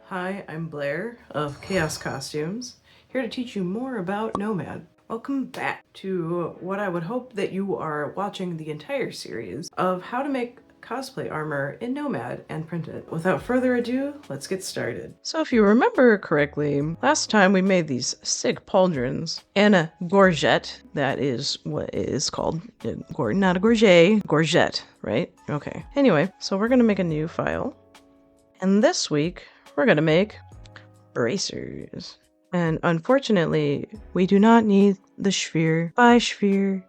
Hi, I'm Blair of Chaos Costumes, here to teach you more about Nomad. Welcome back to what I would hope that you are watching the entire series of how to make cosplay armor in Nomad and print it. Without further ado, let's get started. So if you remember correctly, last time we made these sick pauldrons and a gorget. That is what it is called. Not a gorget, gorget, right? Okay. Anyway, so we're gonna make a new file. And this week, we're gonna make bracers. And unfortunately, we do not need the sphere by sphere.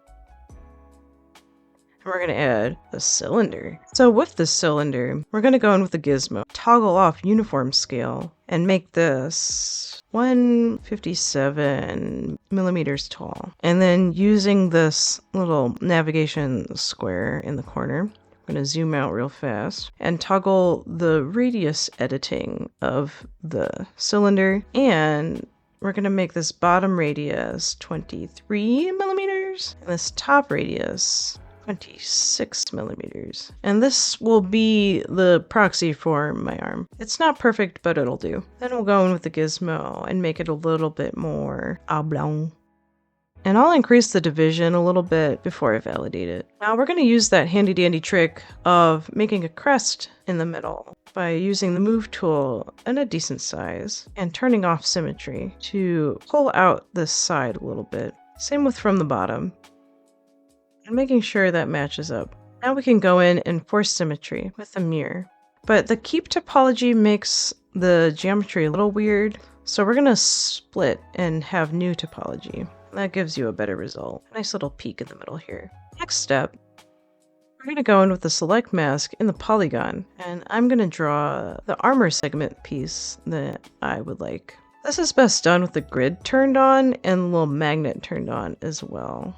And we're gonna add a cylinder. So with this cylinder, we're gonna go in with the gizmo, toggle off uniform scale, and make this 157 millimeters tall. And then using this little navigation square in the corner, I'm going to zoom out real fast and toggle the radius editing of the cylinder, and we're going to make this bottom radius 23 millimeters and this top radius 26 millimeters. And this will be the proxy for my arm. It's not perfect, but it'll do. Then we'll go in with the gizmo and make it a little bit more oblong. And I'll increase the division a little bit before I validate it. Now we're going to use that handy dandy trick of making a crest in the middle by using the move tool in a decent size and turning off symmetry to pull out this side a little bit. Same with from the bottom. And making sure that matches up. Now we can go in and force symmetry with the mirror. But the keep topology makes the geometry a little weird, so we're going to split and have new topology. That gives you a better result. Nice little peak in the middle here. Next step, we're going to go in with the select mask in the polygon, and I'm going to draw the armor segment piece that I would like. This is best done with the grid turned on and the little magnet turned on as well.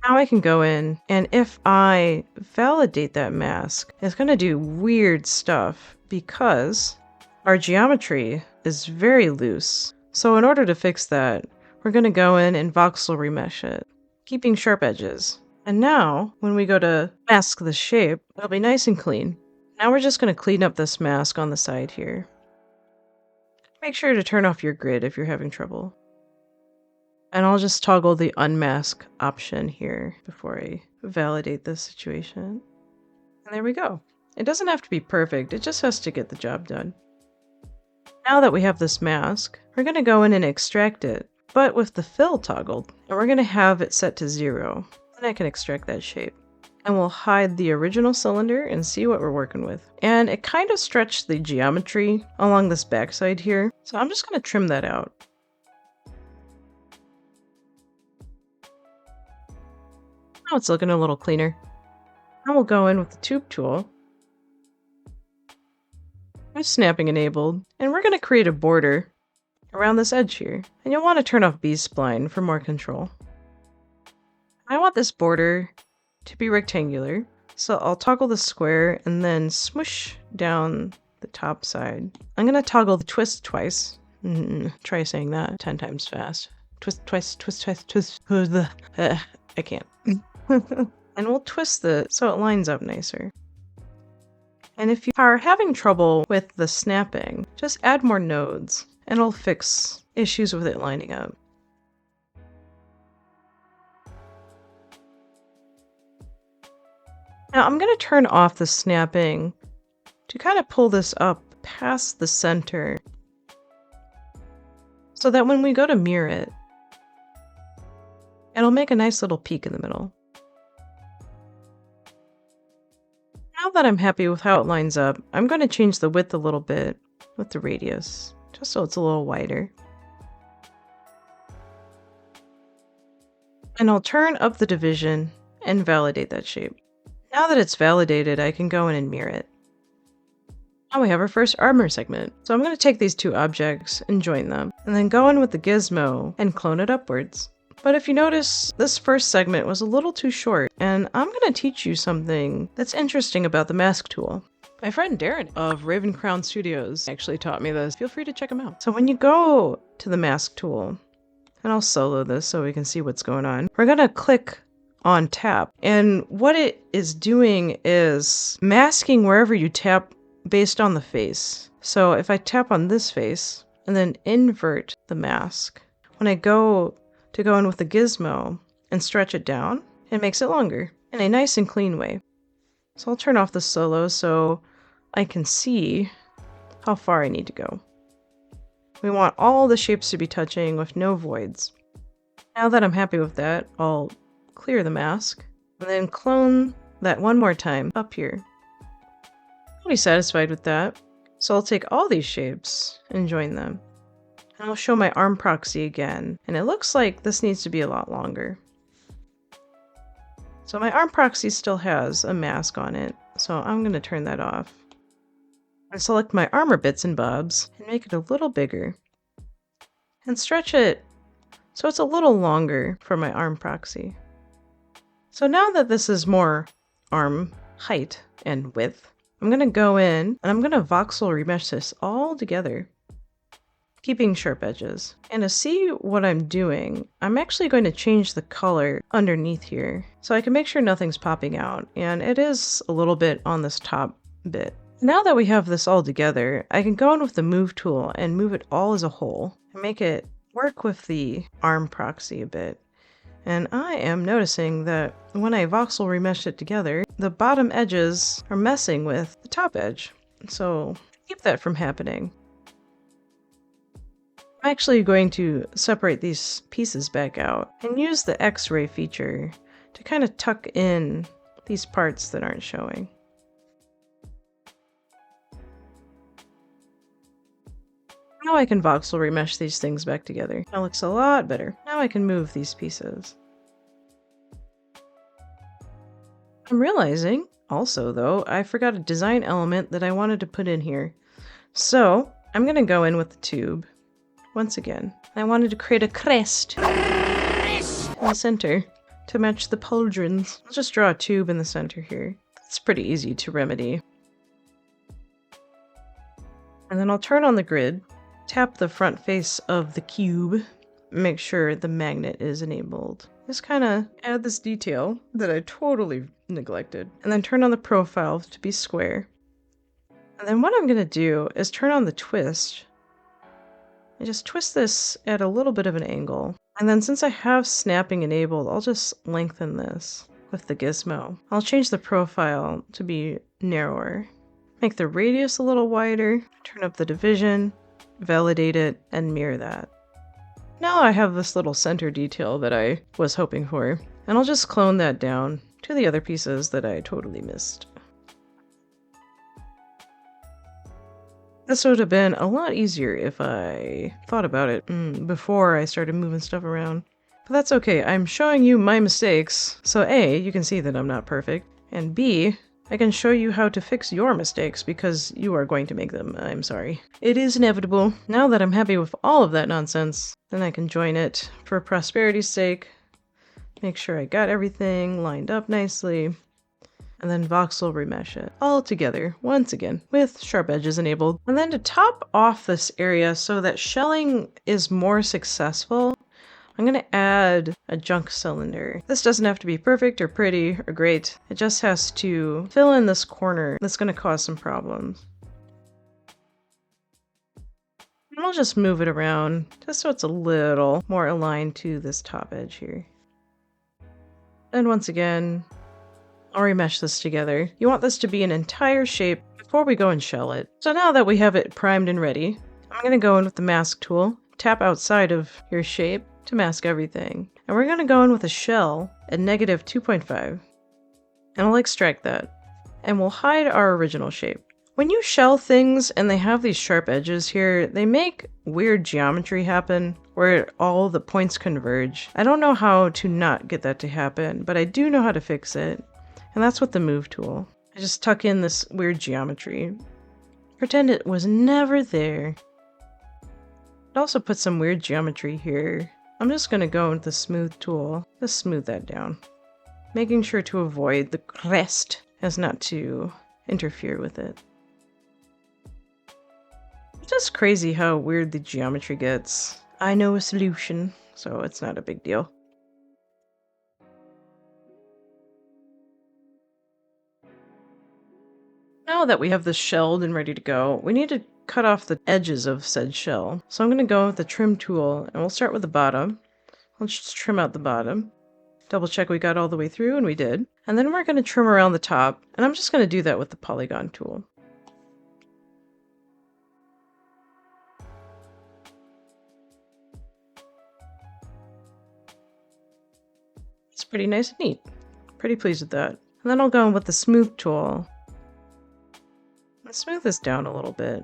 Now I can go in, and if I validate that mask, it's going to do weird stuff because our geometry is very loose. So in order to fix that, we're going to go in and voxel remesh it, keeping sharp edges. And now, when we go to mask the shape, it'll be nice and clean. Now we're just going to clean up this mask on the side here. Make sure to turn off your grid if you're having trouble. And I'll just toggle the unmask option here before I validate this situation. And there we go. It doesn't have to be perfect, it just has to get the job done. Now that we have this mask, we're going to go in and extract it, but with the fill toggled, and we're going to have it set to 0. Then I can extract that shape. And we'll hide the original cylinder and see what we're working with. And it kind of stretched the geometry along this backside here, so I'm just going to trim that out. Now it's looking a little cleaner. Now we'll go in with the tube tool, with snapping enabled, and we're going to create a border around this edge here. And you'll want to turn off B-spline for more control. I want this border to be rectangular, so I'll toggle the square and then smoosh down the top side. I'm going to toggle the twist twice. Try saying that 10 times fast. Twist, twice, twist, twist, twist. I can't. And we'll twist it so it lines up nicer. And if you are having trouble with the snapping, just add more nodes, and it'll fix issues with it lining up. Now I'm going to turn off the snapping to kind of pull this up past the center, so that when we go to mirror it, it'll make a nice little peak in the middle. Now that I'm happy with how it lines up, I'm going to change the width a little bit with the radius, just so it's a little wider. And I'll turn up the division and validate that shape. Now that it's validated, I can go in and mirror it. Now we have our first armor segment. So I'm going to take these two objects and join them, and then go in with the gizmo and clone it upwards. But if you notice, this first segment was a little too short, and I'm going to teach you something that's interesting about the mask tool. My friend Darren of Raven Crown Studios actually taught me this. Feel free to check him out. So when you go to the mask tool, and I'll solo this so we can see what's going on, we're going to click on tap. And what it is doing is masking wherever you tap based on the face. So if I tap on this face and then invert the mask, when I go in with the gizmo and stretch it down, it makes it longer in a nice and clean way. So I'll turn off the solo so I can see how far I need to go. We want all the shapes to be touching with no voids. Now that I'm happy with that, I'll clear the mask and then clone that one more time up here. Pretty satisfied with that. So I'll take all these shapes and join them. And I'll show my arm proxy again. And it looks like this needs to be a lot longer. So my arm proxy still has a mask on it. So I'm going to turn that off. And select my armor bits and bobs and make it a little bigger. And stretch it so it's a little longer for my arm proxy. So now that this is more arm height and width, I'm going to go in and I'm going to voxel remesh this all together, keeping sharp edges. And to see what I'm doing, I'm actually going to change the color underneath here so I can make sure nothing's popping out. And it is a little bit on this top bit. Now that we have this all together, I can go in with the move tool and move it all as a whole and make it work with the arm proxy a bit. And I am noticing that when I voxel remesh it together, the bottom edges are messing with the top edge. So keep that from happening. I'm actually going to separate these pieces back out and use the X-ray feature to kind of tuck in these parts that aren't showing. Now I can voxel remesh these things back together. That looks a lot better. Now I can move these pieces. I'm realizing, also though, I forgot a design element that I wanted to put in here. So I'm going to go in with the tube once again. I wanted to create a crest in the center to match the pauldrons. I'll just draw a tube in the center here. It's pretty easy to remedy. And then I'll turn on the grid. Tap the front face of the cube, make sure the magnet is enabled. Just kind of add this detail that I totally neglected. And then turn on the profile to be square. And then what I'm going to do is turn on the twist. I just twist this at a little bit of an angle. And then since I have snapping enabled, I'll just lengthen this with the gizmo. I'll change the profile to be narrower. Make the radius a little wider, turn up the division, validate it, and mirror that. Now I have this little center detail that I was hoping for, and I'll just clone that down to the other pieces that I totally missed. This would have been a lot easier if I thought about it before I started moving stuff around. But that's okay, I'm showing you my mistakes, so A, you can see that I'm not perfect, and B, I can show you how to fix your mistakes because you are going to make them. I'm sorry. It is inevitable. Now that I'm happy with all of that nonsense, then I can join it for prosperity's sake. Make sure I got everything lined up nicely. And then voxel remesh it all together once again with sharp edges enabled. And then to top off this area so that shelling is more successful, I'm going to add a junk cylinder. This doesn't have to be perfect or pretty or great. It just has to fill in this corner that's going to cause some problems. And I'll just move it around just so it's a little more aligned to this top edge here. And once again, I'll remesh this together. You want this to be an entire shape before we go and shell it. So now that we have it primed and ready, I'm going to go in with the mask tool, tap outside of your shape, to mask everything. And we're going to go in with a shell at -2.5. And I'll extract that. And we'll hide our original shape. When you shell things and they have these sharp edges here, they make weird geometry happen where all the points converge. I don't know how to not get that to happen, but I do know how to fix it. And that's with the move tool. I just tuck in this weird geometry. Pretend it was never there. I'd also put some weird geometry here. I'm just going to go with the smooth tool to smooth that down, making sure to avoid the crest as not to interfere with it. It's just crazy how weird the geometry gets. I know a solution, so it's not a big deal. Now Now that we have this shelled and ready to go, we need to cut off the edges of said shell. So I'm going to go with the trim tool, and we'll start with the bottom. Let's just trim out the bottom. Double check we got all the way through, and we did. And then we're going to trim around the top, and I'm just going to do that with the polygon tool. It's pretty nice and neat. Pretty pleased with that. And then I'll go in with the smooth tool. And smooth this down a little bit.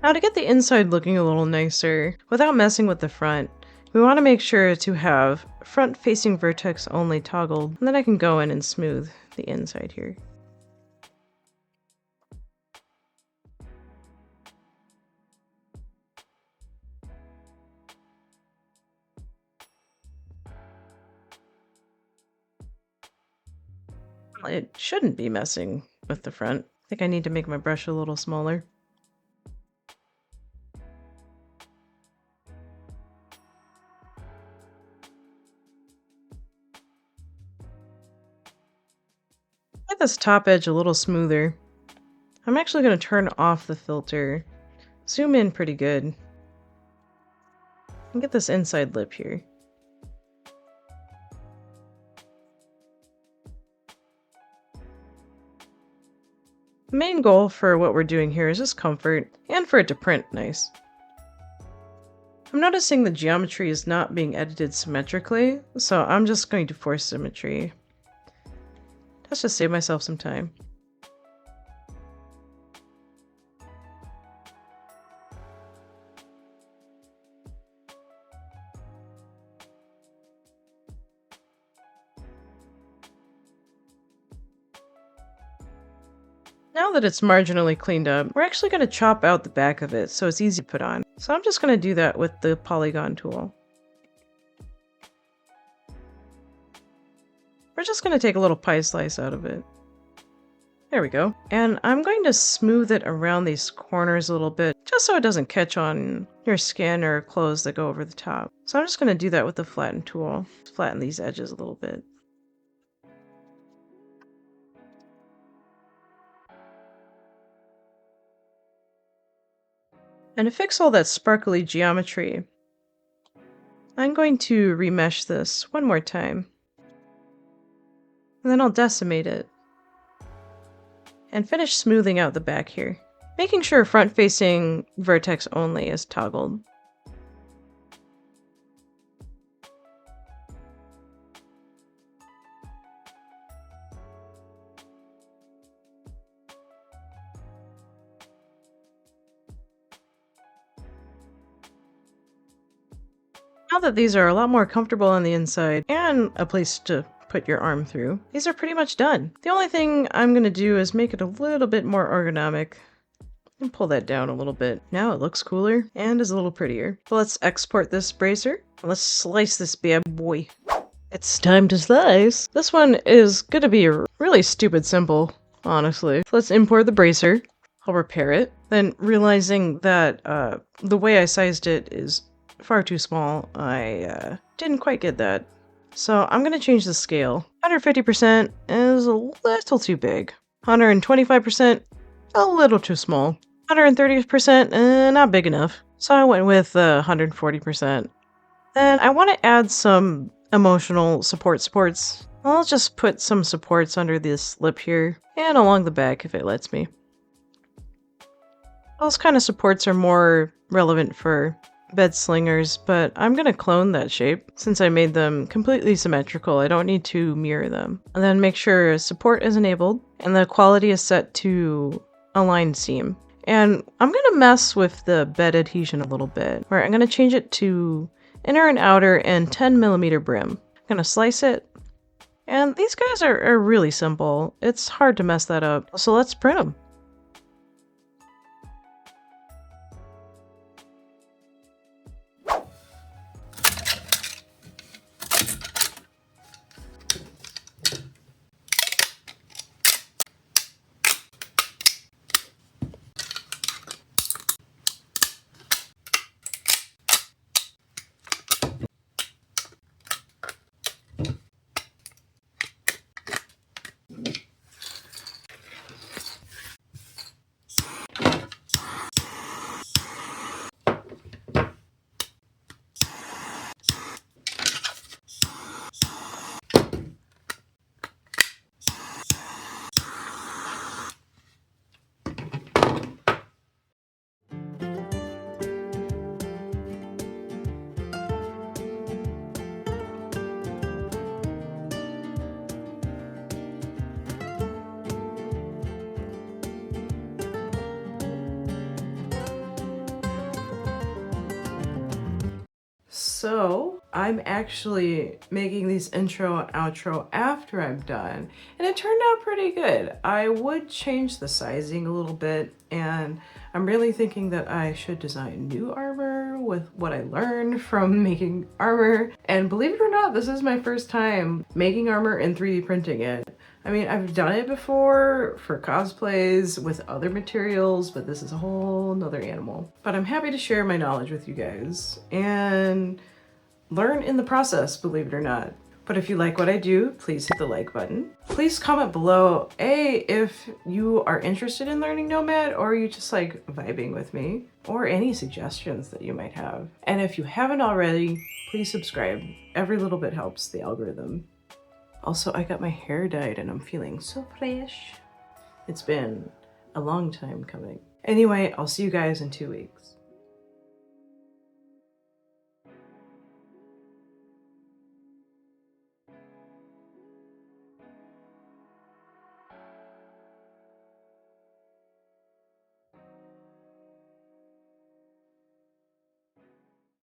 Now to get the inside looking a little nicer, without messing with the front, we want to make sure to have front facing vertex only toggled, and then I can go in and smooth the inside here. It shouldn't be messing with the front. I think I need to make my brush a little smaller. Get this top edge a little smoother. I'm actually going to turn off the filter, zoom in pretty good, and get this inside lip here. The main goal for what we're doing here is just comfort, and for it to print nice. I'm noticing the geometry is not being edited symmetrically, so I'm just going to force symmetry. Let's just save myself some time. Now that it's marginally cleaned up, we're actually going to chop out the back of it so it's easy to put on. So I'm just going to do that with the polygon tool. We're just going to take a little pie slice out of it. There we go. And I'm going to smooth it around these corners a little bit, just so it doesn't catch on your skin or clothes that go over the top. So I'm just going to do that with the flatten tool. Flatten these edges a little bit. And to fix all that sparkly geometry, I'm going to remesh this one more time. And then I'll decimate it. And finish smoothing out the back here, making sure front-facing vertex only is toggled. Now that these are a lot more comfortable on the inside and a place to put your arm through, these are pretty much done. The only thing I'm going to do is make it a little bit more ergonomic and pull that down a little bit. Now it looks cooler and is a little prettier. So let's export this bracer. Let's slice this bad boy. It's time to slice. This one is going to be really stupid simple, honestly. So let's import the bracer. I'll repair it. Then realizing that the way I sized it is far too small, I didn't quite get that. So I'm going to change the scale. 150% is a little too big. 125%, a little too small. 130%, not big enough. So I went with 140%. Then I want to add some emotional supports. I'll just put some supports under this lip here and along the back if it lets me. Those kind of supports are more relevant for bed slingers, but I'm going to clone that shape. Since I made them completely symmetrical, I don't need to mirror them. And then make sure support is enabled and the quality is set to align seam. And I'm going to mess with the bed adhesion a little bit, where I'm going to change it to inner and outer and 10mm brim. I'm going to slice it. And these guys are really simple. It's hard to mess that up. So let's print them. So I'm actually making these intro and outro after I'm done, and it turned out pretty good. I would change the sizing a little bit, and I'm really thinking that I should design new armor with what I learned from making armor. And believe it or not, this is my first time making armor and 3D printing it. I mean, I've done it before for cosplays with other materials, but this is a whole nother animal. But I'm happy to share my knowledge with you guys and learn in the process, believe it or not. But if you like what I do, please hit the like button. Please comment below, if you are interested in learning Nomad, or you just like vibing with me, or any suggestions that you might have. And if you haven't already, please subscribe. Every little bit helps the algorithm. Also, I got my hair dyed and I'm feeling so fresh. It's been a long time coming. Anyway, I'll see you guys in 2 weeks.